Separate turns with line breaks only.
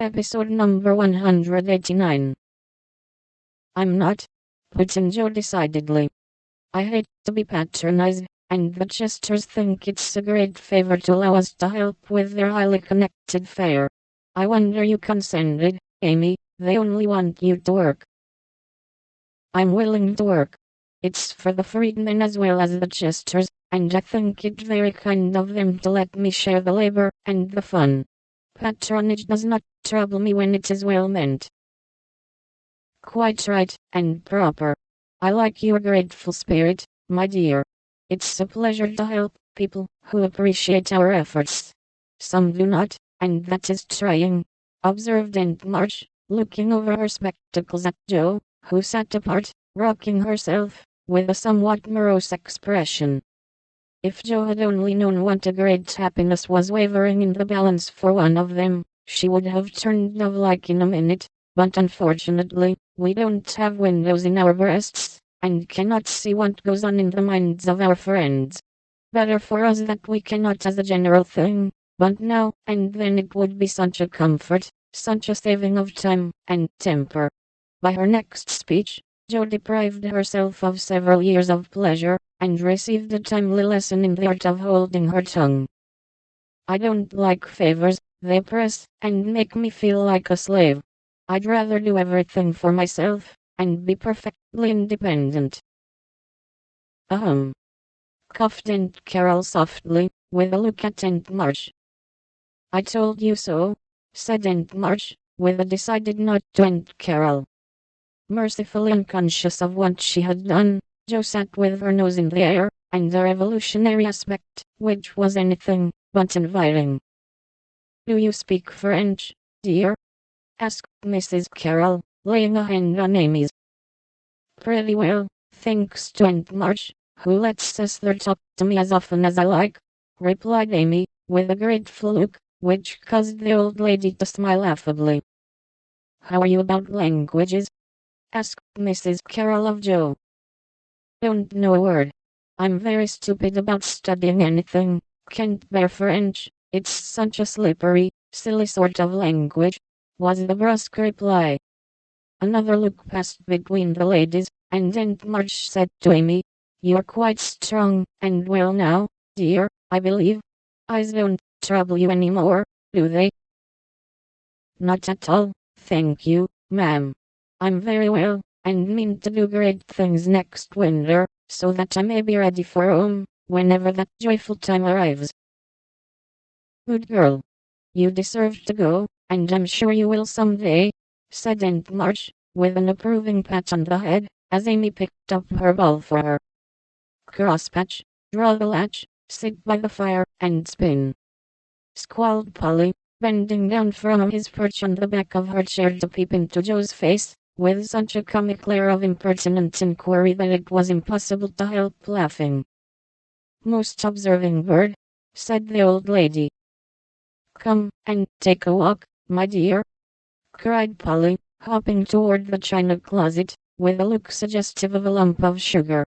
Episode number 189. I'm not, put in Joe decidedly. I hate to be patronized, and the Chesters think it's a great favor to allow us to help with their highly connected fair. I wonder you consented, Amy, they only want you to work. I'm willing to work. It's for the freedmen as well as the Chesters, and I think it very kind of them to let me share the labor and the fun. Patronage does not trouble me when it is well meant. Quite right, and proper. I like your grateful spirit, my dear. It's a pleasure to help people who appreciate our efforts. Some do not, and that is trying, observed Aunt March, looking over her spectacles at Jo, who sat apart, rocking herself, with a somewhat morose expression. If Jo had only known what a great happiness was wavering in the balance for one of them, she would have turned dove-like in a minute, but unfortunately, we don't have windows in our breasts, and cannot see what goes on in the minds of our friends. Better for us that we cannot as a general thing, but now and then it would be such a comfort, such a saving of time and temper. By her next speech, Jo deprived herself of several years of pleasure, and received a timely lesson in the art of holding her tongue. I don't like favors, they press and make me feel like a slave. I'd rather do everything for myself, and be perfectly independent. Ahem. Coughed Aunt Carol softly, with a look at Aunt March. I told you so, said Aunt March, with a decided nod to Aunt Carol. Mercifully unconscious of what she had done, Jo sat with her nose in the air, and a revolutionary aspect, which was anything but inviting. Do you speak French, dear? Asked Mrs. Carroll, laying a hand on Amy's. Pretty well, thanks to Aunt March, who lets Esther talk to me as often as I like, replied Amy, with a grateful look, which caused the old lady to smile affably. How are you about languages? Asked Mrs. Carroll of Jo. Don't know a word. I'm very stupid about studying anything, can't bear French, it's such a slippery, silly sort of language, was the brusque reply. Another look passed between the ladies, and Aunt March said to Amy, You're quite strong and well now, dear, I believe. Eyes don't trouble you anymore, do they? Not at all, thank you, ma'am. I'm very well, and mean to do great things next winter, so that I may be ready for home, whenever that joyful time arrives. Good girl. You deserve to go, and I'm sure you will someday, said Aunt March, with an approving pat on the head, as Amy picked up her ball for her. Crosspatch, draw the latch, sit by the fire, and spin. Squalled Polly, bending down from his perch on the back of her chair to peep into Jo's face, with such a comic air of impertinent inquiry that it was impossible to help laughing. Most observing bird, said the old lady. Come and take a walk, my dear, cried Polly, hopping toward the china closet, with a look suggestive of a lump of sugar.